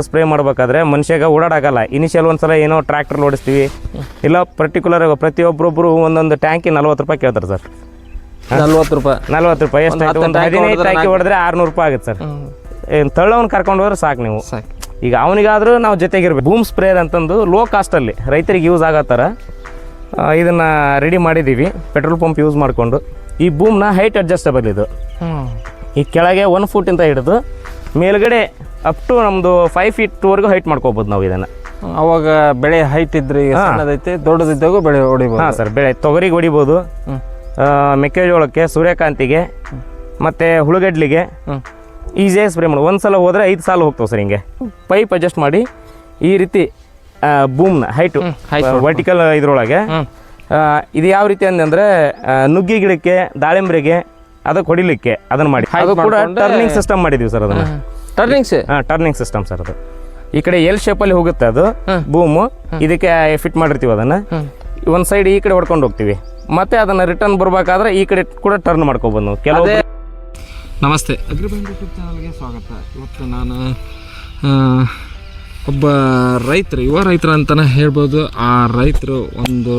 Spray ಮಾಡ್ಬೇಕಾದ್ರೆ ಮನುಷ್ಯಗೆ ಓಡಾಡೋಕ್ಕಲ್ಲ. Initial ಒಂದ್ಸಲ ಏನೋ ಟ್ರ್ಯಾಕ್ಟರ್ ಓಡಿಸ್ತೀವಿ, ಇಲ್ಲ ಪರ್ಟಿಕ್ಯುಲರ್ ಪ್ರತಿಯೊಬ್ಬರೊಬ್ಬರು ಒಂದೊಂದು ಟ್ಯಾಂಕಿ 40 ರೂಪಾಯಿ ಕೇಳ್ತಾರೆ ಸರ್. 40 ರೂಪಾಯಿ ಎಷ್ಟು ಒಂದು 15 ಟ್ಯಾಂಕಿ ಹೊಡೆದ್ರೆ 600 ರೂಪಾಯಿ ಆಗುತ್ತೆ ಸರ್. ಏನು ತಳ್ಳವನ್ನ ಕರ್ಕೊಂಡು ಹೋದ್ರೆ ಸಾಕು ನೀವು. ಈಗ ಅವನಿಗಾದ್ರೂ ನಾವು ಜೊತೆಗಿರ್ಬೇಕು. ಬೂಮ್ ಸ್ಪ್ರೇಯರ್ ಅಂತಂದು ಲೋ ಕಾಸ್ಟಲ್ಲಿ ರೈತರಿಗೆ ಯೂಸ್ ಆಗೋ ಥರ ಇದನ್ನು ರೆಡಿ ಮಾಡಿದ್ದೀವಿ. ಪೆಟ್ರೋಲ್ ಪಂಪ್ ಯೂಸ್ ಮಾಡಿಕೊಂಡು ಈ ಬೂಮ್ನ ಹೈಟ್ ಅಡ್ಜಸ್ಟಬಲ್ ಇದು. ಈ ಕೆಳಗೆ 1 ಫೂಟಿಂದ ಹಿಡಿದು ಮೇಲ್ಗಡೆ ಅಪ್ ಟು ನಮ್ಮದು 5 ಫೀಟ್ವರೆಗೂ ಹೈಟ್ ಮಾಡ್ಕೋಬೋದು ನಾವು ಇದನ್ನು. ಅವಾಗ ಬೆಳೆ ಹೈಟ್ ಇದ್ರೆ ಸಣ್ಣದೈತೆ, ದೊಡ್ಡದಿದ್ದಾಗೂ ಬೆಳೆ ಹೊಡಿಬೋದು. ಹಾಂ ಸರ್, ಬೆಳೆ ತೊಗರಿಗೆ ಹೊಡಿಬೋದು, ಮೆಕ್ಕೆಜೋಳಕ್ಕೆ, ಸೂರ್ಯಕಾಂತಿಗೆ ಮತ್ತು ಹುಳುಗಡ್ಲಿಗೆ ಈಸಿಯಾಗಿ ಸ್ಪ್ರೇ ಮಾಡಿ. ಒಂದು ಸಲ ಹೋದರೆ 5 ಸಾಲ ಹೋಗ್ತಾವೆ ಸರ್. ಹಿಂಗೆ ಪೈಪ್ ಅಡ್ಜಸ್ಟ್ ಮಾಡಿ ಈ ರೀತಿ ಬೂಮ್ನ ಹೈಟು ವರ್ಟಿಕಲ್ ಇದ್ರೊಳಗೆ ಇದು ಯಾವ ರೀತಿ ಅಂದರೆ ನುಗ್ಗಿ ಗಿಡಕ್ಕೆ, ದಾಳಿಂಬ್ರಿಗೆ ಅದಕ್ಕೆ ಹೊಡಿಲಿಕ್ಕೆ ಅದನ್ನು ಮಾಡಿ. ಅದು ಕೂಡ ಟರ್ನಿಂಗ್ ಸಿಸ್ಟಮ್ ಮಾಡಿದ್ದೀವಿ ಸರ್. ಅದನ್ನು ಟರ್ನಿಂಗ್ ಸಿಸ್ಟಮ್ ಸರ್. ಅದು ಈ ಕಡೆ ಎಲ್ ಶೇಪಲ್ಲಿ ಹೋಗುತ್ತೆ ಅದು ಬೂಮು. ಇದಕ್ಕೆ ಫಿಟ್ ಮಾಡಿರ್ತೀವಿ ಅದನ್ನು. ಒಂದು ಸೈಡ್ ಈ ಕಡೆ ಹೊಡ್ಕೊಂಡು ಹೋಗ್ತೀವಿ, ಮತ್ತೆ ಅದನ್ನು ರಿಟರ್ನ್ ಬರಬೇಕಾದ್ರೆ ಈ ಕಡೆ ಕೂಡ ಟರ್ನ್ ಮಾಡ್ಕೊಬೋದು ನಾವು. ಕೆಲವು ನಮಸ್ತೆ, ಅಗ್ರಿಬಂಡ್ ಯೂಟ್ಯೂಬ್ ಚಾನಲ್ಗೆ ಸ್ವಾಗತ. ಇವತ್ತು ನಾನು ಒಬ್ಬ ರೈತರು, ಯುವ ರೈತರು ಅಂತಲೇ ಹೇಳ್ಬೋದು. ಆ ರೈತರು ಒಂದು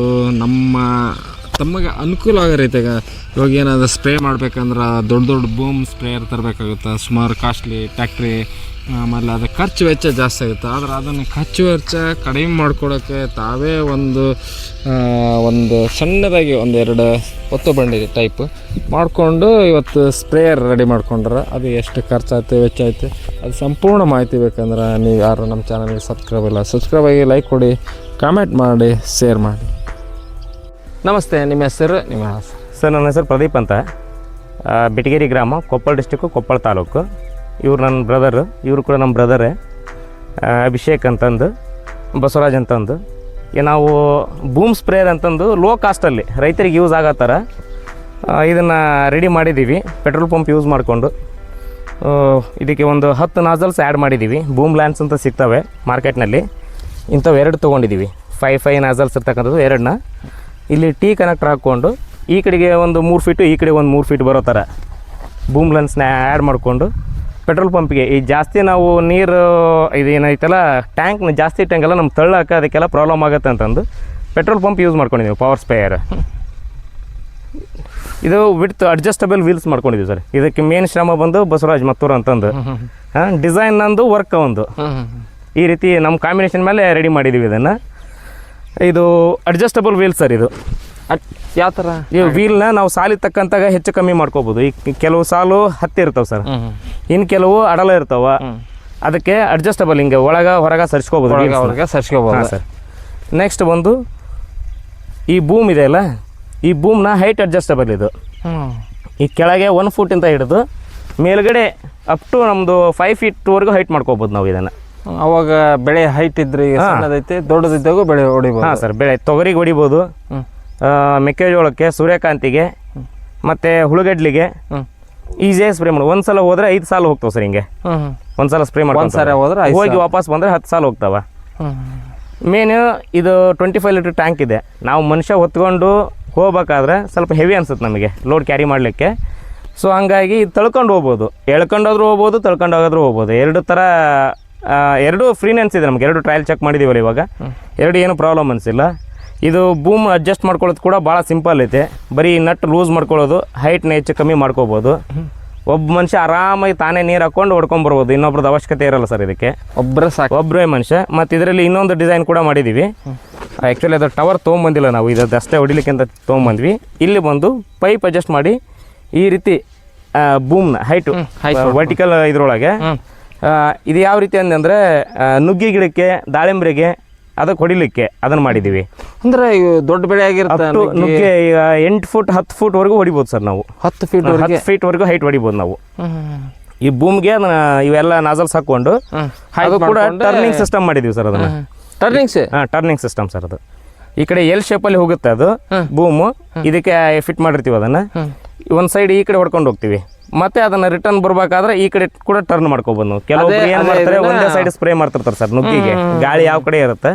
ತಮಗೆ ಅನುಕೂಲ ಆಗೋ ರೀತಿಯಾಗ ಇವಾಗ ಏನಾದರೂ ಸ್ಪ್ರೇ ಮಾಡ್ಬೇಕಂದ್ರೆ ದೊಡ್ಡ ದೊಡ್ಡ ಬೂಮ್ ಸ್ಪ್ರೇಯರ್ ತರಬೇಕಾಗುತ್ತೆ. ಸುಮಾರು ಕಾಸ್ಟ್ಲಿ ಟ್ಯಾಕ್ಟ್ರಿ, ಆಮೇಲೆ ಅದು ಖರ್ಚು ವೆಚ್ಚ ಜಾಸ್ತಿ ಆಗುತ್ತೆ. ಆದರೆ ಅದನ್ನು ಖರ್ಚು ವೆಚ್ಚ ಕಡಿಮೆ ಮಾಡ್ಕೊಡೋಕ್ಕೆ ತಾವೇ ಒಂದು ಸಣ್ಣದಾಗಿ 1-2 ಒತ್ತು ಬಂಡಿ ಟೈಪ್ ಮಾಡಿಕೊಂಡು ಇವತ್ತು ಸ್ಪ್ರೇಯರ್ ರೆಡಿ ಮಾಡ್ಕೊಂಡ್ರೆ ಅದು ಎಷ್ಟು ಖರ್ಚಾಯ್ತು, ವೆಚ್ಚ ಆಯ್ತು, ಅದು ಸಂಪೂರ್ಣ ಮಾಹಿತಿ ಬೇಕಂದ್ರೆ ನೀವು ಯಾರು ನಮ್ಮ ಚಾನಲ್ಗೆ ಸಬ್ಸ್ಕ್ರೈಬ್ ಆಗಿ ಲೈಕ್ ಕೊಡಿ, ಕಾಮೆಂಟ್ ಮಾಡಿ, ಶೇರ್ ಮಾಡಿ. ನಮಸ್ತೆ, ನಿಮ್ಮ ಹೆಸರು? ನಿಮ್ಮ ಸರ್, ನನ್ನ ಹೆಸರು ಪ್ರದೀಪ್ ಅಂತ, ಬೆಟಗೇರಿ ಗ್ರಾಮ, ಕೊಪ್ಪಳ ಡಿಸ್ಟಿಕ್ಕು, ಕೊಪ್ಪಳ ತಾಲೂಕು. ಇವ್ರು ನನ್ನ ಬ್ರದರು, ಇವರು ಕೂಡ ನಮ್ಮ ಬ್ರದರೇ. ಅಭಿಷೇಕ್ ಅಂತಂದು, ಬಸವರಾಜ್ ಅಂತಂದು. ನಾವು ಬೂಮ್ ಸ್ಪ್ರೇಯರ್ ಅಂತಂದು ಲೋ ಕಾಸ್ಟಲ್ಲಿ ರೈತರಿಗೆ ಯೂಸ್ ಆಗೋ ಥರ ಇದನ್ನು ರೆಡಿ ಮಾಡಿದ್ದೀವಿ. ಪೆಟ್ರೋಲ್ ಪಂಪ್ ಯೂಸ್ ಮಾಡಿಕೊಂಡು ಇದಕ್ಕೆ ಒಂದು 10 ನಾಜಲ್ಸ್ ಆ್ಯಡ್ ಮಾಡಿದ್ದೀವಿ. ಬೂಮ್ ಲ್ಯಾನ್ಸ್ ಅಂತ ಸಿಗ್ತವೆ ಮಾರ್ಕೆಟ್ನಲ್ಲಿ. ಇಂಥವು 2 ತೊಗೊಂಡಿದ್ದೀವಿ. 5 ನಾಜಲ್ಸ್ ಇರ್ತಕ್ಕಂಥದ್ದು 2ನ ಇಲ್ಲಿ ಟಿ ಕನೆಕ್ಟರ್ ಹಾಕ್ಕೊಂಡು ಈ ಕಡೆಗೆ ಒಂದು 3 ಫೀಟು, ಈ ಕಡೆ ಒಂದು 3 ಫೀಟ್ ಬರೋ ಥರ ಬೂಮ್ ಲೆನ್ಸ್ನ ಆ್ಯಡ್ ಮಾಡಿಕೊಂಡು ಪೆಟ್ರೋಲ್ ಪಂಪಿಗೆ ಈ ಜಾಸ್ತಿ ನಾವು ನೀರು ಇದೇನೈತಲ್ಲ ಟ್ಯಾಂಕ್ನ ಜಾಸ್ತಿ ಟ್ಯಾಂಕೆಲ್ಲ ನಮ್ಮ ತಳ್ಳೋಕೆ ಅದಕ್ಕೆಲ್ಲ ಪ್ರಾಬ್ಲಮ್ ಆಗುತ್ತೆ ಅಂತಂದು ಪೆಟ್ರೋಲ್ ಪಂಪ್ ಯೂಸ್ ಮಾಡ್ಕೊಂಡಿದ್ದೀವಿ. ಪವರ್ ಸ್ಪ್ರೇಯರ್ ಇದು ವಿಡ್ತ್ ಅಡ್ಜಸ್ಟಬಲ್ ವೀಲ್ಸ್ ಮಾಡ್ಕೊಂಡಿದ್ದೀವಿ ಸರ್. ಇದಕ್ಕೆ ಮೇನ್ ಶ್ರಮ ಬಂದು ಬಸವರಾಜ್ ಮತ್ತೂರು ಅಂತಂದು. ಡಿಸೈನ್ ನಂದು ವರ್ಕ್ ಒಂದು ಈ ರೀತಿ ನಮ್ಮ ಕಾಂಬಿನೇಷನ್ ಮೇಲೆ ರೆಡಿ ಮಾಡಿದ್ದೀವಿ ಇದನ್ನು. ಇದು ಅಡ್ಜಸ್ಟಬಲ್ ವೀಲ್ ಸರ್. ಇದು ಯಾವ ಥರ ಈ ವೀಲ್ನ ನಾವು ಸಾಲಿಗೆ ತಕ್ಕಂತಾಗ ಹೆಚ್ಚು ಕಮ್ಮಿ ಮಾಡ್ಕೋಬೋದು. ಈ ಕೆಲವು ಸಾಲು ಹತ್ತಿ ಇರ್ತಾವೆ ಸರ್, ಇನ್ನು ಕೆಲವು ಅಡಲ ಇರ್ತಾವ. ಅದಕ್ಕೆ ಅಡ್ಜಸ್ಟಬಲ್ ಹಿಂಗೆ ಹೊರಗೆ ಸರಿಸ್ಕೋಬೋದು ಸರ್. ನೆಕ್ಸ್ಟ್ ಬಂದು ಈ ಬೂಮ್ ಇದೆ ಅಲ್ಲ, ಈ ಬೂಮ್ನ ಹೈಟ್ ಅಡ್ಜಸ್ಟಬಲ್ ಇದು. ಈ ಕೆಳಗೆ 1 ಫೂಟಿಂದ ಹಿಡಿದು ಮೇಲ್ಗಡೆ ಅಪ್ ಟು ನಮ್ಮದು 5 ಫೀಟ್ವರೆಗೂ ಹೈಟ್ ಮಾಡ್ಕೋಬೋದು ನಾವು ಇದನ್ನು. ಅವಾಗ ಬೆಳೆ ಹೈಟ್ ಇದ್ರೆ ಸಣ್ಣದೈತೆ, ದೊಡ್ಡದಿದ್ದಾಗೂ ಬೆಳೆ ಹೊಡಿಬೋದು. ಹಾಂ ಸರ್, ಬೆಳೆ ತೊಗರಿಗೆ ಹೊಡಿಬೋದು, ಮೆಕ್ಕೆಜೋಳಕ್ಕೆ, ಸೂರ್ಯಕಾಂತಿಗೆ ಮತ್ತು ಹುಳುಗಡ್ಲಿಗೆ ಈಸಿಯಾಗಿ ಸ್ಪ್ರೇ ಮಾಡಿ. ಒಂದು ಸಲ ಹೋದರೆ 5 ಸಾಲ ಹೋಗ್ತಾವೆ ಸರ್. ಹಿಂಗೆ ಒಂದು ಸಲ ಸ್ಪ್ರೇ ಮಾಡಿ ಹೋಗಿ ವಾಪಸ್ ಬಂದರೆ 10 ಸಾಲ ಹೋಗ್ತಾವೆ. ಮೇನು ಇದು 25 ಲೀಟ್ರ್ ಟ್ಯಾಂಕ್ ಇದೆ. ನಾವು ಮನುಷ್ಯ ಹೊತ್ಕೊಂಡು ಹೋಗ್ಬೇಕಾದ್ರೆ ಸ್ವಲ್ಪ ಹೆವಿ ಅನ್ಸುತ್ತೆ ನಮಗೆ ಲೋಡ್ ಕ್ಯಾರಿ ಮಾಡಲಿಕ್ಕೆ. ಸೊ ಹಂಗಾಗಿ ತಳ್ಕೊಂಡು ಹೋಗ್ಬೋದು, ಎಳ್ಕೊಂಡೋದ್ರೂ ಹೋಗ್ಬೋದು, ತಳ್ಕೊಂಡು ಹೋಗೋದ್ರೂ ಹೋಗ್ಬೋದು. 2 ಥರ 2 ಫ್ರೀನೆನ್ಸ್ ಇದೆ ನಮಗೆ. 2 ಟ್ರಯಲ್ ಚೆಕ್ ಮಾಡಿದ್ದೀವಲ್ಲ ಇವಾಗ, 2 ಏನು ಪ್ರಾಬ್ಲಮ್ ಅನಿಸಿಲ್ಲ. ಇದು ಬೂಮ್ ಅಡ್ಜಸ್ಟ್ ಮಾಡ್ಕೊಳ್ಳೋದು ಕೂಡ ಭಾಳ ಸಿಂಪಲ್ ಐತೆ. ಬರೀ ನಟ್ ಲೂಸ್ ಮಾಡ್ಕೊಳ್ಳೋದು, ಹೈಟ್ನ ಹೆಚ್ಚು ಕಮ್ಮಿ ಮಾಡ್ಕೋಬೋದು. ಒಬ್ಬ ಮನುಷ್ಯ ಆರಾಮಾಗಿ ತಾನೇ ನೀರು ಹಾಕ್ಕೊಂಡು ಹೊಡ್ಕೊಂಬರ್ಬೋದು. ಇನ್ನೊಬ್ರದ್ದು ಅವಶ್ಯಕತೆ ಇರಲ್ಲ ಸರ್ ಇದಕ್ಕೆ. ಒಬ್ಬರೇ ಮನುಷ್ಯ. ಮತ್ತು ಇದರಲ್ಲಿ ಇನ್ನೊಂದು ಡಿಸೈನ್ ಕೂಡ ಮಾಡಿದ್ದೀವಿ. ಆ್ಯಕ್ಚುಲಿ ಅದು ಟವರ್ ತೊಗೊಂಬಂದಿಲ್ಲ ನಾವು, ಇದದ್ದು ಅಷ್ಟೇ ಹೊಡಿಲಿಕ್ಕೆ ಅಂತ ತೊಗೊಂಬಂದ್ವಿ. ಇಲ್ಲಿ ಬಂದು ಪೈಪ್ ಅಡ್ಜಸ್ಟ್ ಮಾಡಿ ಈ ರೀತಿ ಬೂಮ್ನ ಹೈಟು ವರ್ಟಿಕಲ್ ಇದ್ರೊಳಗೆ ಇದು ಯಾವ ರೀತಿ ಅಂದರೆ ನುಗ್ಗಿ ಗಿಡಕ್ಕೆ, ದಾಳಿಂಬ್ರಿಗೆ ಅದಕ್ಕೆ ಹೊಡಿಲಿಕ್ಕೆ ಅದನ್ನು ಮಾಡಿದ್ದೀವಿ. ಅಂದರೆ ದೊಡ್ಡ ಬೆಳೆ ಆಗಿರುತ್ತೆ. ನುಗ್ಗೆ ಈಗ 8 ಫೂಟ್ 10 ಫೂಟ್ವರೆಗೂ ಹೊಡಿಬೋದು ಸರ್ ನಾವು. 10 ಫೀಟ್ವರೆಗೂ ಹೈಟ್ ಹೊಡಿಬೋದು ನಾವು. ಈ ಬೂಮ್ಗೆ ಇವೆಲ್ಲ ನಾಜಲ್ಸ್ ಹಾಕ್ಕೊಂಡು ಅದು ಕೂಡ ಟರ್ನಿಂಗ್ ಸಿಸ್ಟಮ್ ಮಾಡಿದ್ದೀವಿ ಸರ್. ಅದನ್ನು ಟರ್ನಿಂಗ್ ಸಿಸ್ಟಮ್ ಸರ್. ಅದು ಈ ಕಡೆ ಎಲ್ ಶೇಪಲ್ಲಿ ಹೋಗುತ್ತೆ ಅದು ಬೂಮು. ಇದಕ್ಕೆ ಫಿಟ್ ಮಾಡಿರ್ತೀವಿ ಅದನ್ನು. ಒಂದು ಸೈಡ್ ಈ ಕಡೆ ಹೊಡ್ಕೊಂಡು ಹೋಗ್ತೀವಿ, ಮತ್ತೆ ಅದನ್ನು ರಿಟರ್ನ್ ಬರಬೇಕಾದ್ರೆ ಈ ಕಡೆ ಕೂಡ ಟರ್ನ್ ಮಾಡ್ಕೋಬೋದು ನಾವು. ಕೆಲವೊಬ್ರು ಏನು ಮಾಡ್ತಾರೆ, ಒಂದೇ ಸೈಡ್ ಸ್ಪ್ರೇ ಮಾಡ್ತಿರ್ತಾರೆ ಸರ್ ನುಗ್ಗಿಗೆ. ಗಾಳಿ ಯಾವ ಕಡೆ ಇರುತ್ತೆ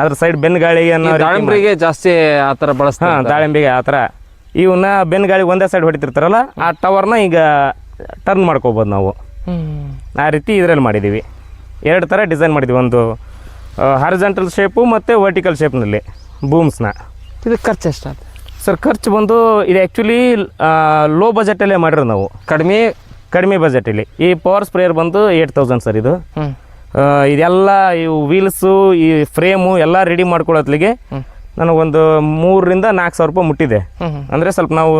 ಅದ್ರ ಸೈಡ್ ಬೆನ್ನು ಗಾಳಿಗೆ ದಾಳಿಂಬ್ರಿಗೆ ಜಾಸ್ತಿ ಆ ಥರ ಬಳಸ್ತಾರೆ. ದಾಳಿಂಬಿಗೆ ಆ ಥರ ಇವನ್ನ ಬೆನ್ನು ಗಾಳಿಗೆ ಒಂದೇ ಸೈಡ್ ಹೊಡಿತಿರ್ತಾರಲ್ಲ, ಆ ಟವರ್ನ ಈಗ ಟರ್ನ್ ಮಾಡ್ಕೋಬೋದು ನಾವು. ಆ ರೀತಿ ಇದರಲ್ಲಿ ಮಾಡಿದ್ದೀವಿ. ಎರಡು ಥರ ಡಿಸೈನ್ ಮಾಡಿದ್ವಿ, ಒಂದು ಹಾರಿಜಾಂಟಲ್ ಶೇಪು ಮತ್ತು ವರ್ಟಿಕಲ್ ಶೇಪ್ನಲ್ಲಿ ಬೂಮ್ಸ್ನ. ಇದು ಖರ್ಚು ಎಷ್ಟಾಯ್ತು ಸರ್? ಖರ್ಚು ಬಂದು ಇದು ಆ್ಯಕ್ಚುಲಿ ಲೋ ಬಜೆಟಲ್ಲೇ ಮಾಡಿರೋದು ನಾವು, ಕಡಿಮೆ ಬಜೆಟಲ್ಲಿ. ಈ ಪವರ್ ಸ್ಪ್ರೇಯರ್ ಬಂದು 8000 ಸರ್. ಇದು ಇದೆಲ್ಲ ಇವು ವೀಲ್ಸು ಈ ಫ್ರೇಮು ಎಲ್ಲ ರೆಡಿ ಮಾಡ್ಕೊಳ್ಳೋದ್ಲಿಗೆ ನನಗೊಂದು 3,000-4,000 ರೂಪಾಯಿ ಮುಟ್ಟಿದೆ. ಅಂದರೆ ಸ್ವಲ್ಪ ನಾವು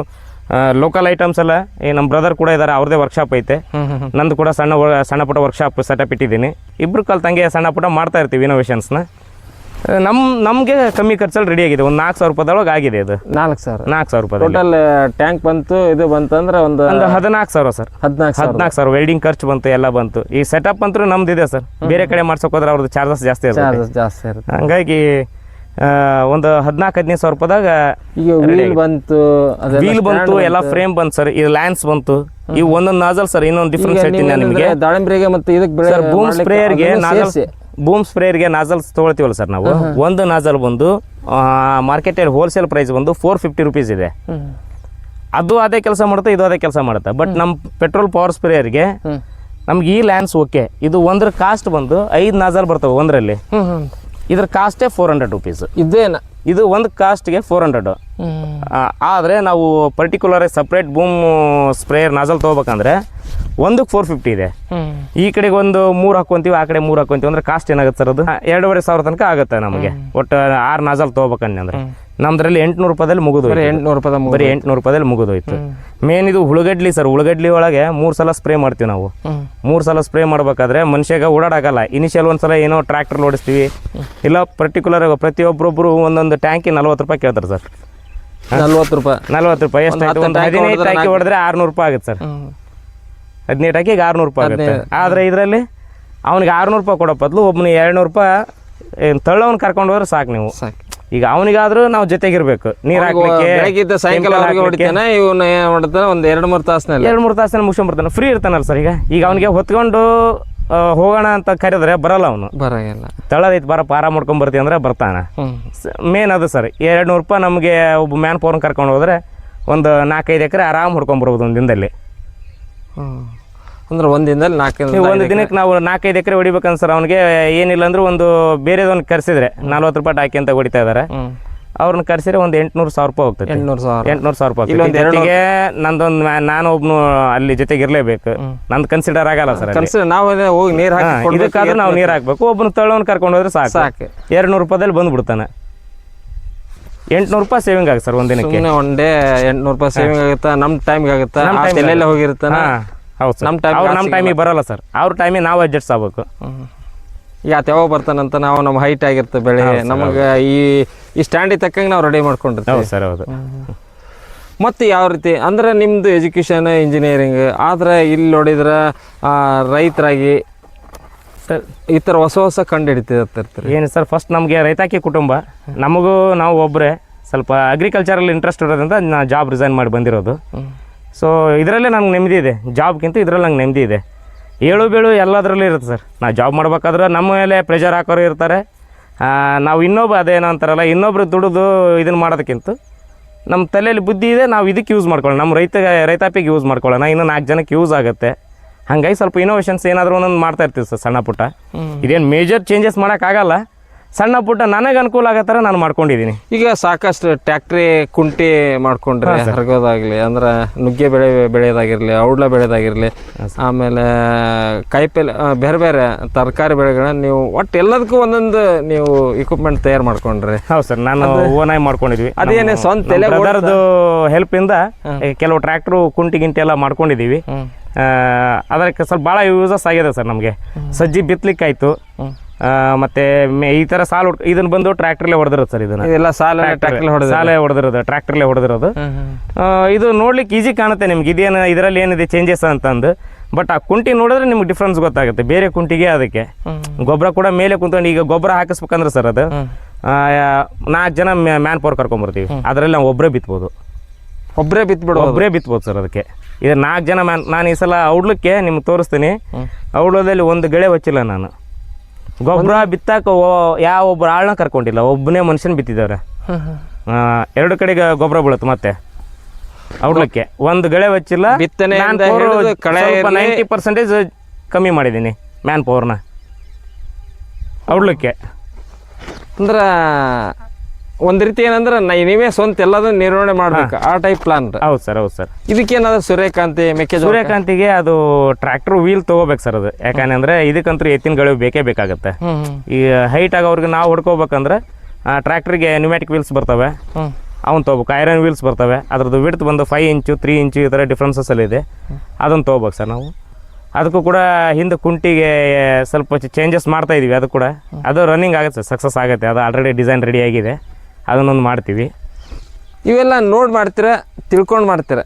ಲೋಕಲ್ ಐಟಮ್ಸ್ ಎಲ್ಲ ಈ ನಮ್ಮ ಬ್ರದರ್ ಕೂಡ ಇದ್ದಾರೆ, ಅವ್ರದ್ದೇ ವರ್ಕ್ಶಾಪ್ ಐತೆ. ನಂದು ಕೂಡ ಸಣ್ಣ ಪುಟ್ಟ ವರ್ಕ್ಶಾಪ್ ಸೆಟಪ್ ಇಟ್ಟಿದ್ದೀನಿ. ಇಬ್ಬರು ಕಲ್ತಂಗೆ ಸಣ್ಣ ಪುಟ್ಟ ಮಾಡ್ತಾ ಇರ್ತೀವಿ ಇನೋವೇಷನ್ಸ್ನ. ನಮಗೆ ಕಮ್ಮಿ ಖರ್ಚಲ್ಲಿ ರೆಡಿ ಆಗಿದೆ, ಒಂದು 4,000 ರೂಪಾಯಿದೊಳಗೆ ಆಗಿದೆ. ಇದು 4,000 ರೂಪಾಯಿ ಟೋಟಲ್ ಟ್ಯಾಂಕ್ ಬಂತು. ಇದು ಬಂತಂದ್ರೆ ಒಂದು 14,000 ಸರ್. 14,000 ವೆಲ್ಡಿಂಗ್ ಖರ್ಚು ಬಂತು, ಎಲ್ಲ ಬಂತು. ಈ ಸೆಟಪ್ ಅಂತೂ ನಮ್ದಿದೆ ಸರ್. ಬೇರೆ ಕಡೆ ಮಾಡ್ಸೋಕೆ ಹೋದ್ರೆ ಅವ್ರದ್ದು ಚಾರ್ಜಸ್ ಜಾಸ್ತಿ ಇರುತ್ತೆ. ಹಂಗಾಗಿ ಒಂದು 14,000-15,000 ರೂಪಾಯಿದಾಗ ವೀಲ್ ಬಂತು, ಎಲ್ಲ ಫ್ರೇಮ್ ಬಂತು ಸರ್. ಇದು ಲ್ಯಾನ್ಸ್ ಬಂತು. ಇವು ಒಂದೊಂದು ನಾಜಲ್ ಸರ್. ಇನ್ನೊಂದು ಡಿಫ್ರೆನ್ಸ್ ಹೇಳ್ತೀನಿ ನಾನು ನಿಮಗೆ. ದಾಳಿಂಬ್ರಿಗೆ ಮತ್ತು ಇದಕ್ಕೆ ಸರ್ ಬೂಮ್ ಸ್ಪ್ರೇಯರ್ಗೆ ನಾಜಲ್ಸ್ ತೊಗೊಳ್ತೀವಲ್ಲ ಸರ್ ನಾವು. ಒಂದು ನಾಜಲ್ ಬಂದು ಮಾರ್ಕೆಟಲ್ಲಿ ಹೋಲ್ಸೇಲ್ ಪ್ರೈಸ್ ಬಂದು 450 ರೂಪೀಸ್ ಇದೆ. ಅದು ಅದೇ ಕೆಲಸ ಮಾಡುತ್ತೆ, ಇದು ಅದೇ ಕೆಲಸ ಮಾಡುತ್ತೆ. ಬಟ್ ನಮ್ಮ ಪೆಟ್ರೋಲ್ ಪವರ್ ಸ್ಪ್ರೇಯರ್ಗೆ ನಮ್ಗೆ ಈ ಲ್ಯಾನ್ಸ್ ಓಕೆ. ಇದು ಒಂದ್ರ ಕಾಸ್ಟ್ ಬಂದು 5 ನಾಜಲ್ ಬರ್ತವೆ ಒಂದರಲ್ಲಿ. ಇದ್ರ ಕಾಸ್ಟೇ 400 ರೂಪೀಸ್. ಇದು ಒಂದು ಕಾಸ್ಟ್ಗೆ 400. ಆದರೆ ನಾವು particular separate boom sprayer nozzle ತೊಗೋಬೇಕಂದ್ರೆ ಒಂದಕ್ಕೆ 450 ಇದೆ. ಈ ಕಡೆಗೆ ಒಂದು 3 ಹಾಕ್ಕೊಂತೀವಿ, ಆ ಕಡೆ 3 ಹಾಕ್ಕೊಂತೀವಿ ಅಂದ್ರೆ ಕಾಸ್ಟ್ ಏನಾಗುತ್ತೆ ಸರ್? ಅದು 2,500 ತನಕ ಆಗುತ್ತೆ ನಮಗೆ. ಒಟ್ಟು 6 ನಾಜಲ್ ತೊಗೋಬೇಕಂದ್ರೆ ನಮ್ದ್ರಲ್ಲಿ 800 ರೂಪಾಯಿದಲ್ಲಿ ಮುಗಿದು, ಬರೀ 800 ರೂಪಾಯಿದಲ್ಲಿ ಮುಗಿದೋಯ್ತು. ಮೇನ್ ಇದು ಉಳ್ಳಗಡ್ಲಿ ಸರ್. ಉಳ್ಳಗಡ್ಲಿ ಒಳಗೆ 3 ಸಲ ಸ್ಪ್ರೇ ಮಾಡ್ತೀವಿ ನಾವು. 3 ಸಲ ಸ್ಪ್ರೇ ಮಾಡ್ಬೇಕಾದ್ರೆ ಮನುಷ್ಯಗೆ ಓಡಾಡೋಕ್ಕಲ್ಲ. ಇನಿಷಿಯಲ್ ಒಂದ್ಸಲ ಏನೋ ಟ್ರ್ಯಾಕ್ಟರ್ ಓಡಿಸ್ತೀವಿ, ಇಲ್ಲ ಪರ್ಟಿಕ್ಯುಲರ್ ಪ್ರತಿಯೊಬ್ಬರೊಬ್ಬರು ಒಂದೊಂದು ಟ್ಯಾಂಕಿ 40 ರೂಪಾಯಿ ಕೇಳ್ತಾರೆ ಸರ್. 40 ರೂಪಾಯಿ ಎಷ್ಟಾಯ್ತು? ಒಂದು 15 ಟ್ಯಾಂಕಿ ಹೊಡೆದ್ರೆ 600 ರೂಪಾಯಿ ಆಗುತ್ತೆ ಸರ್. 15 ಟ್ಯಾಂಕಿಗೆ 600 ರೂಪಾಯಿ ಆಗುತ್ತೆ. ಆದರೆ ಇದರಲ್ಲಿ ಅವ್ನಿಗೆ 600 ರೂಪಾಯಿ ಕೊಡೋ ಬದಲು ಒಬ್ಬನಿಗೆ 200 ರೂಪಾಯಿ ತಳ್ಳವನ್ನ ಕರ್ಕೊಂಡು ಹೋದ್ರೆ ಸಾಕು ನೀವು. ಈಗ ಅವನಿಗಾದ್ರೂ ನಾವು ಜೊತೆಗಿರ್ಬೇಕು. ನೀರು ಹಾಕ್ಲಿಕ್ಕೆ ಸಾಯಂಕಾಲ ಒಂದು 2-3 ತಾಸಿನಲ್ಲಿ ಮುಗಿಸ್ಕೊಂಡ್ಬರ್ತಾನೆ. Free ಇರ್ತಾನಲ್ಲ sir. ಈಗ ಅವನಿಗೆ ಹೊತ್ಕೊಂಡು ಹೋಗೋಣ ಅಂತ ಕರೆದ್ರೆ ಬರಲ್ಲ ಅವನು. ತಳದೈತೆ ಬರಪ್ಪ ಆರಾಮ್ ಮಾಡ್ಕೊಂಡ್ ಬರ್ತೀವಿ ಅಂದ್ರೆ ಬರ್ತಾನೆ. ಮೇನ್ ಅದು ಸರ್. 200 ರೂಪಾಯಿ ನಮಗೆ ಒಬ್ಬ ಮ್ಯಾನ್ ಪವರ್ನ ಕರ್ಕೊಂಡು ಹೋದ್ರೆ ಒಂದು 4-5 ಎಕರೆ ಆರಾಮ್ ಹೊಡ್ಕೊಂಬರ್ಬೋದು ಒಂದು ದಿನದಲ್ಲಿ. ಅಂದ್ರೆ ಒಂದು ದಿನಕ್ಕೆ ನಾವು 4-5 ಎಕರೆ ಹೊಡಿಬೇಕಂತ ಸರ್. ಅವ್ನಿಗೆ ಏನಿಲ್ಲ ಅಂದ್ರೆ ಒಂದು ಬೇರೆದೊಂದು ಕರ್ಸಿದ್ರೆ 40 ರೂಪಾಯಿ ಹಾಕಿ ಅಂತ ಹೊಡಿತಾ ಇದಾರೆ. ಅವ್ರನ್ನ ಕರ್ಸಿದ್ರೆ ಒಂದು 800,000 ರೂಪಾಯಿ ಹೋಗ್ತದೆ. 800,000 ರೂಪಾಯಿ ನಂದೊಂದು ನಾನು ಒಬ್ನು ಅಲ್ಲಿ ಜೊತೆಗೆ ಇರ್ಲೇಬೇಕು. ನಂದು ಕನ್ಸಿಡರ್ ಆಗಲ್ಲ ಸರ್. ನಾವು ಹೋಗಿ ನೀರು ಹಾಕಿ ಇದಕ್ಕಾದ್ರೂ ನಾವು ನೀರು ಹಾಕ್ಬೇಕು. ಒಬ್ಬನ ತಳ್ಳವನ್ನ ಕರ್ಕೊಂಡು ಹೋದ್ರೆ ಸಾಕು. 200 ರೂಪಾಯಿದಲ್ಲಿ ಬಂದ್ಬಿಡ್ತಾನೆ. 800 ರೂಪಾಯಿ ಸೇವಿಂಗ್ ಆಗುತ್ತೆ ಸರ್ ಒಂದಿನಕ್ಕೆ. ಒನ್ ಡೇ 800 ರೂಪಾಯಿ ಸೇವಿಂಗ್ ಆಗುತ್ತಾ? ನಮ್ಮ ಟೈಮ್ಗೆ ಆಗುತ್ತಾ? ಎಲ್ಲೆಲ್ಲ ಹೋಗಿರ್ತಾನೆ. ಹೌದು ಸರ್. ನಮ್ಮ ಟೈಮಿಗೆ ಬರಲ್ಲ ಸರ್. ಅವ್ರ ಟೈಮಿಗೆ ನಾವು ಅಡ್ಜಸ್ಟ್ ಆಗ್ಬೇಕು. ಯಾವಾಗ ಬರ್ತಾನಂತ ನಾವು ನಮ್ಮ ಹೈಟ್ ಆಗಿರ್ತದೆ ಬೆಳೆ ನಮಗೆ ಈ ಸ್ಟ್ಯಾಂಡಿಗೆ ತಕ್ಕಂಗೆ ನಾವು ರೆಡಿ ಮಾಡ್ಕೊಂಡಿರ್ತೀವಿ. ಹೌದು ಸರ್. ಹೌದು. ಮತ್ತು ಯಾವ ರೀತಿ ಅಂದರೆ ನಿಮ್ಮದು ಎಜುಕೇಷನ್ ಇಂಜಿನಿಯರಿಂಗ್ ಆದರೆ ಇಲ್ಲಿ ನೋಡಿದ್ರೆ ರೈತರಾಗಿ ಸರ್ ಈ ಥರ ಹೊಸ ಕಂಡು ಹಿಡಿತಿರ್ತಾರೆ. ಏನು ಸರ್, ಫಸ್ಟ್ ನಮಗೆ ರೈತಾಕಿ ಕುಟುಂಬ. ನಮಗೂ ನಾವು ಒಬ್ಬರೇ ಸ್ವಲ್ಪ ಅಗ್ರಿಕಲ್ಚರಲ್ಲಿ ಇಂಟ್ರೆಸ್ಟ್ ಇರೋದ್ರಿಂದ ನಾ ಜಾಬ್ ರಿಸೈನ್ ಮಾಡಿ ಬಂದಿರೋದು. ಸೊ ಇದರಲ್ಲೇ ನಂಗೆ ನೆಮ್ಮದಿ ಇದೆ. ಜಾಬ್ಗಿಂತ ಇದರಲ್ಲಿ ನಂಗೆ ನೆಮ್ಮದಿ ಇದೆ. ಏಳು ಬೀಳು ಎಲ್ಲದರಲ್ಲೂ ಇರುತ್ತೆ ಸರ್. ನಾವು ಜಾಬ್ ಮಾಡ್ಬೇಕಾದ್ರೆ ನಮ್ಮ ಮೇಲೆ ಪ್ರೆಷರ್ ಹಾಕೋರು ಇರ್ತಾರೆ. ನಾವು ಅದೇನೋ ಅಂತಾರಲ್ಲ, ಇನ್ನೊಬ್ರು ದುಡಿದು ಇದನ್ನು ಮಾಡೋದಕ್ಕಿಂತ ನಮ್ಮ ತಲೆಯಲ್ಲಿ ಬುದ್ಧಿ ಇದೆ, ನಾವು ಇದಕ್ಕೆ ಯೂಸ್ ಮಾಡ್ಕೊಳ್ಳೋಣ. ನಮ್ಮ ರೈತಾಪಿಗೆ ಯೂಸ್ ಮಾಡ್ಕೊಳ್ಳೋಣ. ಇನ್ನೂ 4 ಜನಕ್ಕೆ ಯೂಸ್ ಆಗುತ್ತೆ. ಹಾಗಾಗಿ ಸ್ವಲ್ಪ ಇನೋವೇಷನ್ಸ್ ಏನಾದರೂ ಒಂದೊಂದು ಮಾಡ್ತಾ ಇರ್ತೀವಿ ಸರ್. ಸಣ್ಣ ಪುಟ್ಟ ಇದೇನು ಮೇಜರ್ ಚೇಂಜಸ್ ಮಾಡೋಕ್ಕಾಗಲ್ಲ. ಸಣ್ಣ ಪುಟ್ಟ ನನಗೆ ಅನುಕೂಲ ಆಗೋ ಥರ ನಾನು ಮಾಡ್ಕೊಂಡಿದ್ದೀನಿ. ಈಗ ಸಾಕಷ್ಟು ಟ್ಯಾಕ್ಟ್ರಿ ಕುಂಟಿ ಮಾಡ್ಕೊಂಡ್ರೆ ಹರಗೋದಾಗಲಿ, ಅಂದ್ರೆ ನುಗ್ಗೆ ಬೆಳೆಯೋದಾಗಿರಲಿ, ಔಡ್ಲ ಬೆಳೆಯೋದಾಗಿರಲಿ, ಆಮೇಲೆ ಕಾಯಿಪಲ್ಲೆ ಬೇರೆ ಬೇರೆ ತರಕಾರಿ ಬೆಳೆಗಳನ್ನ ನೀವು ಒಟ್ಟು ಎಲ್ಲದಕ್ಕೂ ಒಂದೊಂದು ನೀವು ಇಕ್ವಿಪ್ಮೆಂಟ್ ತಯಾರು ಮಾಡ್ಕೊಂಡ್ರಿ. ಹೌದು ಸರ್. ನಾನು ಓನಾಗಿ ಮಾಡ್ಕೊಂಡಿದ್ವಿ. ಅದೇನೇ ಸ್ವಂತ ಅದರದ್ದು ಹೆಲ್ಪಿಂದ ಕೆಲವು ಟ್ರ್ಯಾಕ್ಟ್ರು ಕುಂಟಿ ಗಿಂಟಿ ಎಲ್ಲ ಮಾಡ್ಕೊಂಡಿದ್ದೀವಿ. ಅದಕ್ಕೆ ಸ್ವಲ್ಪ ಭಾಳ ಯೂಸಸ್ ಆಗಿದೆ ಸರ್. ನಮಗೆ ಸಜ್ಜಿ ಬಿತ್ತಲಿಕ್ಕಾಯ್ತು. ಮತ್ತೆ ಈ ಥರ ಸಾಲು ಇದನ್ನು ಬಂದು ಟ್ರ್ಯಾಕ್ಟ್ರಲ್ಲೇ ಹೊಡೆದಿರೋದು ಸರ್. ಇದನ್ನ ಸಾಲೆ ಹೊಡೆದಿರೋದು ಟ್ರ್ಯಾಕ್ಟ್ರಲ್ಲೇ ಹೊಡೆದಿರೋದು. ಇದು ನೋಡ್ಲಿಕ್ಕೆ ಈಸಿ ಕಾಣುತ್ತೆ ನಿಮ್ಗೆ, ಇದೇನು ಇದರಲ್ಲಿ ಏನಿದೆ ಚೇಂಜಸ್ ಅಂತಂದು. ಬಟ್ ಆ ಕುಂಟಿ ನೋಡಿದ್ರೆ ನಿಮ್ಗೆ ಡಿಫ್ರೆನ್ಸ್ ಗೊತ್ತಾಗುತ್ತೆ ಬೇರೆ ಕುಂಟಿಗೆ ಅದಕ್ಕೆ. ಗೊಬ್ಬರ ಕೂಡ ಮೇಲೆ ಕುಂತ್ಕೊಂಡು ಈಗ ಗೊಬ್ಬರ ಹಾಕಿಸ್ಬೇಕಂದ್ರೆ ಸರ್ ಅದು 4 ಜನ ಮ್ಯಾನ್ ಪವರ್ ಕರ್ಕೊಂಬರ್ತೀವಿ. ಅದರಲ್ಲಿ ನಾವು ಒಬ್ಬರೇ ಬಿತ್ಬೋದು ಸರ್. ಅದಕ್ಕೆ ಇದು 4 ಜನ ನಾನು ಈ ಸಲ ಔಡ್ಲಕ್ಕೆ ನಿಮ್ಗೆ ತೋರಿಸ್ತೀನಿ. ಔಡ್ಲದಲ್ಲಿ ಒಂದು ಗೆಳೆ ಹಚ್ಚಿಲ್ಲ ನಾನು. ಗೊಬ್ಬರ ಬಿತ್ತಾಕ ಯಾವ ಒಬ್ಬರು ಆಳನ್ನ ಕರ್ಕೊಂಡಿಲ್ಲ, ಒಬ್ಬನೇ ಮನುಷ್ಯನ ಬಿತ್ತಿದ್ದಾರೆ. 2 ಕಡೆಗೆ ಗೊಬ್ಬರ ಬೀಳುತ್ತೆ. ಮತ್ತೆ ಔಡ್ಲಕ್ಕೆ ಒಂದು ಗೆಳೆ ಹಚ್ಚಿಲ್ಲ. 90% ಕಮ್ಮಿ ಮಾಡಿದ್ದೀನಿ ಮ್ಯಾನ್ ಪವರ್ನ. ಔಡ್ಲಿಕ್ಕೆ ಅಂದ್ರೆ ಒಂದು ರೀತಿ ಏನಂದ್ರೆ ನೀವೇ ಸ್ವಂತ ಎಲ್ಲದನ್ನು ನಿರ್ವಹಣೆ ಮಾಡ್ಬೇಕು ಆ ಟೈಪ್ ಪ್ಲಾನ್. ಹೌದು ಸರ್, ಹೌದು ಸರ್. ಇದಕ್ಕೇನಾದ್ರು ಸೂರ್ಯಕಾಂತಿ ಮೆಕ್ಕೆಜೋಳ ಸೂರ್ಯಕಾಂತಿಗೆ ಅದು ಟ್ರ್ಯಾಕ್ಟರ್ ವೀಲ್ ತೊಗೋಬೇಕು ಸರ್. ಅದು ಯಾಕಂದ್ರೆ ಇದಕ್ಕಂತೂ ಎತ್ತಿನಗಳು ಬೇಕೇ ಬೇಕಾಗುತ್ತೆ. ಈ ಹೈಟ್ ಆಗೋವ್ರಿಗೆ ನಾವು ಹೊಡ್ಕೋಬೇಕಂದ್ರೆ ಟ್ರ್ಯಾಕ್ಟ್ರಿಗೆ ನ್ಯೂಮ್ಯಾಟಿಕ್ ವೀಲ್ಸ್ ಬರ್ತವೆ, ಅವ್ನು ತೊಗೋಬೇಕು. ಐರನ್ ವೀಲ್ಸ್ ಬರ್ತವೆ, ಅದ್ರದ್ದು ವಿಡ್ತ್ ಬಂದು 5 ಇಂಚು 3 ಇಂಚು ಈ ಥರ ಡಿಫ್ರೆನ್ಸಸ್ ಅಲ್ಲಿ ಇದೆ. ಅದನ್ನು ತೊಗೋಬೇಕು ಸರ್ ನಾವು. ಅದಕ್ಕೂ ಕೂಡ ಹಿಂದೆ ಕುಂಟಿಗೆ ಸ್ವಲ್ಪ ಚೇಂಜಸ್ ಮಾಡ್ತಾ ಇದೀವಿ. ಅದು ಕೂಡ ಅದು ರನ್ನಿಂಗ್ ಆಗುತ್ತೆ ಸರ್, ಸಕ್ಸಸ್ ಆಗುತ್ತೆ. ಅದು ಆಲ್ರೆಡಿ ಡಿಸೈನ್ ರೆಡಿ ಆಗಿದೆ, ಅದನ್ನೊಂದು ಮಾಡ್ತೀವಿ. ಇವೆಲ್ಲ ನೋಡಿ ಮಾಡ್ತೀರಾ, ತಿಳ್ಕೊಂಡು ಮಾಡ್ತೀರಾ?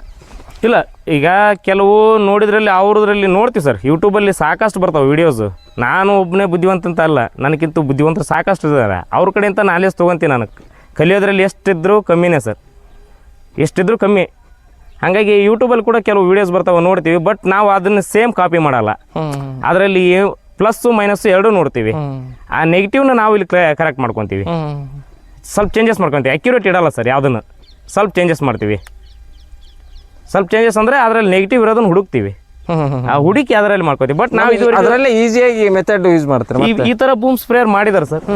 ಇಲ್ಲ, ಈಗ ಕೆಲವು ನೋಡಿದ್ರಲ್ಲಿ ಅವ್ರದ್ರಲ್ಲಿ ನೋಡ್ತೀವಿ ಸರ್. ಯೂಟ್ಯೂಬಲ್ಲಿ ಸಾಕಷ್ಟು ಬರ್ತಾವೆ ವೀಡಿಯೋಸು. ನಾನು ಒಬ್ಬನೇ ಬುದ್ಧಿವಂತ ಅಂತ ಅಲ್ಲ, ನನಗಿಂತ ಬುದ್ಧಿವಂತರು ಸಾಕಷ್ಟು ಇದ್ದಾರೆ. ಅವ್ರ ಕಡೆಯಿಂದ ನಾಲೆಜ್ ತೊಗೊತೀನಿ. ನಾನು ಕಲಿಯೋದ್ರಲ್ಲಿ ಎಷ್ಟಿದ್ರೂ ಕಮ್ಮಿನೇ ಸರ್, ಎಷ್ಟಿದ್ರೂ ಕಮ್ಮಿ. ಹಾಗಾಗಿ ಯೂಟ್ಯೂಬಲ್ಲಿ ಕೂಡ ಕೆಲವು ವೀಡಿಯೋಸ್ ಬರ್ತಾವೆ, ನೋಡ್ತೀವಿ. ಬಟ್ ನಾವು ಅದನ್ನು ಸೇಮ್ ಕಾಪಿ ಮಾಡಲ್ಲ. ಅದರಲ್ಲಿ ಪ್ಲಸ್ಸು ಮೈನಸ್ಸು ಎರಡೂ ನೋಡ್ತೀವಿ. ಆ ನೆಗೆಟಿವ್ನ ನಾವು ಇಲ್ಲಿ ಕರೆಕ್ಟ್ ಮಾಡ್ಕೊತೀವಿ, ಸ್ವಲ್ಪ ಚೇಂಜಸ್ ಮಾಡ್ಕೊತೀವಿ. ಅಕ್ಯುರೇಟ್ ಇಡಲ್ಲ ಸರ್ ಯಾವುದನ್ನು, ಸ್ವಲ್ಪ ಚೇಂಜಸ್ ಮಾಡ್ತೀವಿ. ಸ್ವಲ್ಪ ಚೇಂಜಸ್ ಅಂದರೆ ಅದರಲ್ಲಿ ನೆಗೆಟಿವ್ ಇರೋದನ್ನು ಹುಡುಕ್ತೀವಿ, ಆ ಹುಡುಕಿ ಅದರಲ್ಲಿ ಮಾಡ್ಕೋತೀವಿ. ಬಟ್ ನಾವು ಇದು ಅದರಲ್ಲೇ ಈಸಿಯಾಗಿ ಮೆಥಡ್ ಯೂಸ್ ಮಾಡ್ತಾರೆ. ಈ ಥರ ಬೂಮ್ ಸ್ಪ್ರೇಯರ್ ಮಾಡಿದ್ದಾರೆ ಸರ್,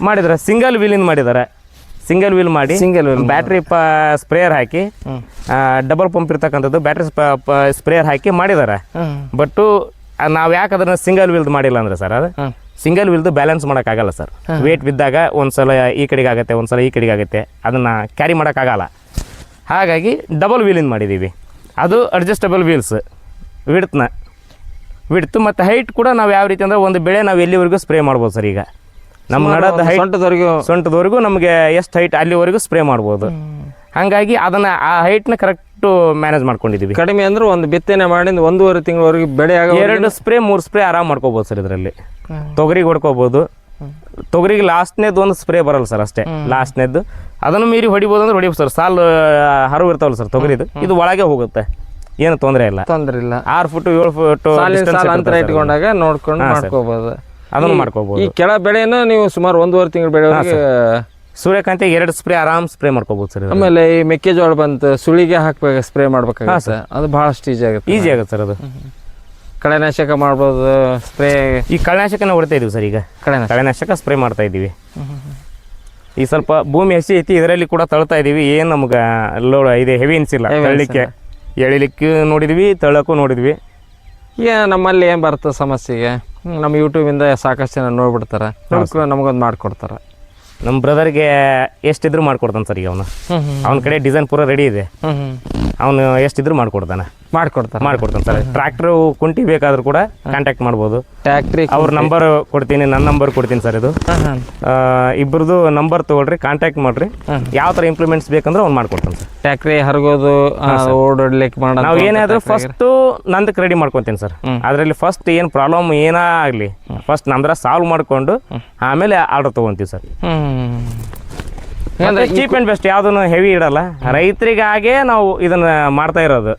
ಮಾಡಿದ್ದಾರೆ. ಸಿಂಗಲ್ ವೀಲಿಂದ ಮಾಡಿದ್ದಾರೆ. ಸಿಂಗಲ್ ವೀಲ್ ಮಾಡಿ ಬ್ಯಾಟ್ರಿ ಸ್ಪ್ರೇಯರ್ ಹಾಕಿ, ಡಬಲ್ ಪಂಪ್ ಇರ್ತಕ್ಕಂಥದ್ದು ಬ್ಯಾಟ್ರಿ ಸ್ಪ್ರೇಯರ್ ಹಾಕಿ ಮಾಡಿದ್ದಾರೆ. ಬಟ್ಟು ನಾವು ಯಾಕೆ ಅದನ್ನು ಸಿಂಗಲ್ ವೀಲ್ದು ಮಾಡಿಲ್ಲ ಅಂದರೆ ಸರ್, ಅದು ಸಿಂಗಲ್ ವೀಲ್ದು ಬ್ಯಾಲೆನ್ಸ್ ಮಾಡೋಕ್ಕಾಗಲ್ಲ ಸರ್. ವೇಟ್ ಬಿದ್ದಾಗ ಒಂದ್ಸಲ ಈ ಕಡೆಗೆ ಆಗುತ್ತೆ, ಒಂದ್ಸಲ ಈ ಕಡೆಗೆ ಆಗುತ್ತೆ, ಅದನ್ನು ಕ್ಯಾರಿ ಮಾಡೋಕ್ಕಾಗಲ್ಲ. ಹಾಗಾಗಿ ಡಬಲ್ ವೀಲಿಂದ ಮಾಡಿದ್ದೀವಿ. ಅದು ಅಡ್ಜಸ್ಟಬಲ್ ವೀಲ್ಸ್, ವಿಡ್ತ್ ಮತ್ತು ಹೈಟ್ ಕೂಡ ನಾವು ಯಾವ ರೀತಿ ಅಂದರೆ ಒಂದು ಬೆಳೆ ನಾವು ಎಲ್ಲಿವರೆಗೂ ಸ್ಪ್ರೇ ಮಾಡ್ಬೋದು ಸರ್. ಈಗ ನಮ್ಮ ನಡದ ಸೊಂಟದವರೆಗೂ ನಮಗೆ ಎಷ್ಟು ಹೈಟ್ ಅಲ್ಲಿವರೆಗೂ ಸ್ಪ್ರೇ ಮಾಡ್ಬೋದು. ಹಾಗಾಗಿ ಅದನ್ನು ಆ ಹೈಟ್ನ ಕರೆಕ್ಟು ಮ್ಯಾನೇಜ್ ಮಾಡ್ಕೊಂಡಿದ್ದೀವಿ. ಕಡಿಮೆ ಅಂದ್ರೆ ಒಂದು ಬಿತ್ತನೆ ಮಾಡಿದ 1.5 ತಿಂಗಳವರೆಗೆ ಬೆಳೆ ಆಗ 2 ಸ್ಪ್ರೇ 3 ಸ್ಪ್ರೇ ಆರಾಮ್ ಮಾಡ್ಕೋಬೋದು ಸರ್. ಇದರಲ್ಲಿ ತೊಗರಿಗೆ ಹೊಡ್ಕೋಬೋದು. ತೊಗರಿಗೆ ಲಾಸ್ಟ್ನೇದು ಒಂದು ಸ್ಪ್ರೇ ಬರಲ್ಲ ಸರ್, ಅಷ್ಟೇ ಲಾಸ್ಟ್ನೇದ್ದು. ಅದನ್ನು ಮೀರಿ ಹೊಡಿಬೋದು ಅಂದ್ರೆ ಹೊಡಿಬೋದು ಸರ್. ಸಾಲು ಹರಿವು ಇರ್ತಾವಲ್ಲ ಸರ್ ತೊಗರಿದು, ಇದು ಒಳಗೆ ಹೋಗುತ್ತೆ, ಏನು ತೊಂದರೆ ಇಲ್ಲ. 6 ಫುಟ್ 7 ಫುಟ್ ಅಂತರ ಇಟ್ಕೊಂಡಾಗ ನೋಡ್ಕೊಂಡು ಮಾಡ್ಕೋಬೋದು. ಅದನ್ನು ಮಾಡ್ಕೋಬೋದು. ಈ ಕೆಳ ಬೆಳೆನ ನೀವು ಸುಮಾರು 1.5 ತಿಂಗಳು ಬೆಳೆವರೆಗೆ ಸೂರ್ಯಕಾಂತಿ 2 ಸ್ಪ್ರೇ ಆರಾಮ್ ಸ್ಪ್ರೇ ಮಾಡ್ಕೋಬೋದು ಸರ್. ಆಮೇಲೆ ಈ ಮೆಕ್ಕೆಜೋಳ ಬಂತು, ಸುಳಿಗೆ ಹಾಕ್ಬೇಕು, ಸ್ಪ್ರೇ ಮಾಡ್ಬೇಕಾಗುತ್ತೆ. ಅದು ಬಹಳಷ್ಟು ಈಸಿ ಆಗುತ್ತೆ ಸರ್. ಅದು ಕಳೆನಾಶಕ ಮಾಡ್ಬೋದು, ಸ್ಪ್ರೇ. ಈ ಕಳೆನಾಶಕನ ಹೊಡ್ತಾ ಇದೀವಿ ಸರ್. ಈಗ ಕಳೆನಾಶಕ ಸ್ಪ್ರೇ ಮಾಡ್ತಾ ಇದ್ದೀವಿ. ಈ ಸ್ವಲ್ಪ ಭೂಮಿ ಹಸಿ ಐತಿ, ಇದರಲ್ಲಿ ಕೂಡ ತಳ್ತಾ ಇದೀವಿ. ಏನು ನಮ್ಗೆ ಲೋಡ್ ಇದೆ, ಹೆವಿ ಅನಿಸಿಲ್ಲ. ಎಳಿಲಿಕ್ಕೆ ನೋಡಿದ್ವಿ, ತಳ್ಳಕ್ಕೂ ನೋಡಿದ್ವಿ. ಈಗ ನಮ್ಮಲ್ಲಿ ಏನು ಬರ್ತದೆ ಸಮಸ್ಯೆಗೆ, ನಮ್ಮ ಯೂಟ್ಯೂಬಿಂದ ಸಾಕಷ್ಟು ಜನ ನೋಡ್ಬಿಡ್ತಾರೆ, ನಮಗೊಂದು ಮಾಡಿಕೊಡ್ತಾರೆ. ನಮ್ಮ ಬ್ರದರ್ಗೆ ಎಷ್ಟಿದ್ರು ಮಾಡ್ಕೊಡ್ತಾನೆ ಸರ್. ಈಗ ಅವನ ಕಡೆ ಡಿಸೈನ್ ಪೂರ ರೆಡಿ ಇದೆ. ಅವನು ಎಷ್ಟಿದ್ರು ಮಾಡ್ಕೊಡ್ತಾನೆ ಸರ್. ಟ್ರ್ಯಾಕ್ಟರ್ ಕುಂಟಿ ಬೇಕಾದ್ರೂ ಕೂಡ ಕಾಂಟ್ಯಾಕ್ಟ್ ಮಾಡ್ಬೋದು. ಅವ್ರ ನಂಬರ್ ಕೊಡ್ತೀನಿ, ನನ್ನ ನಂಬರ್ ಕೊಡ್ತೀನಿ ಸರ್. ಇದು ಇಬ್ಬರದು ನಂಬರ್ ತೊಗೊಳ್ರಿ, ಕಾಂಟ್ಯಾಕ್ಟ್ ಮಾಡ್ರಿ. ಯಾವ ಥರ ಇಂಪ್ಲಿಮೆಂಟ್ಸ್ ಬೇಕಂದ್ರೆ ಅವ್ನು ಮಾಡ್ಕೊಡ್ತಾನೆ ಸರ್. ಟ್ಯಾಕ್ಟ್ರಿ ಹರಗೋದು, ಓಡೋಡ್ಲಿಕ್ಕೆ ಮಾಡೋದು, ನಾವು ಏನಾದರೂ ಫಸ್ಟು ನಂದಕ್ಕೆ ರೆಡಿ ಮಾಡ್ಕೊತೀನಿ ಸರ್. ಅದರಲ್ಲಿ ಫಸ್ಟ್ ಏನು ಪ್ರಾಬ್ಲಮ್ ಏನೇ ಆಗಲಿ ಫಸ್ಟ್ ನಂದ್ರ ಸಾಲ್ವ್ ಮಾಡಿಕೊಂಡು ಆಮೇಲೆ ಆರ್ಡರ್ ತೊಗೊತೀವಿ ಸರ್. ಚೀಪ್ ಆ್ಯಂಡ್ ಬೆಸ್ಟ್, ಯಾವುದನ್ನು ಹೆವಿ ಇಡಲ್ಲ. ರೈತರಿಗಾಗೇ ನಾವು ಇದನ್ನ ಮಾಡ್ತಾ ಇರೋದು.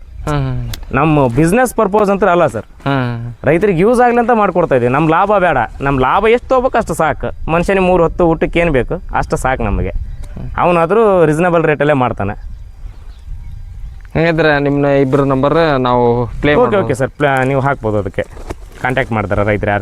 ನಮ್ಮ ಬಿಸ್ನೆಸ್ ಪರ್ಪೋಸ್ ಅಂತ ಅಲ್ಲ ಸರ್, ರೈತರಿಗೆ ಯೂಸ್ ಆಗಲಿ ಅಂತ ಮಾಡ್ಕೊಡ್ತಾ ಇದ್ದೀವಿ. ನಮ್ಮ ಲಾಭ ಬೇಡ, ನಮ್ಮ ಲಾಭ ಎಷ್ಟು ತೊಗೋಬೇಕು ಅಷ್ಟು ಸಾಕು. ಮನುಷ್ಯನಿಗೆ 3 ಹೊತ್ತು ಊಟಕ್ಕೆ ಏನು ಬೇಕು ಅಷ್ಟು ಸಾಕು ನಮಗೆ. ಅವನಾದರೂ ರೀಸನಬಲ್ ರೇಟಲ್ಲೇ ಮಾಡ್ತಾನೆ. ಹಾಗಾದ್ರೆ ನಿಮ್ಮ ಇಬ್ಬರ ನಂಬರ್ ನಾವು ಓಕೆ ಸರ್, ನೀವು ಹಾಕ್ಬೋದು. ಅದಕ್ಕೆ ಕಾಂಟ್ಯಾಕ್ಟ್ ಮಾಡ್ತಾರೆ ರೈತರು ಯಾರು.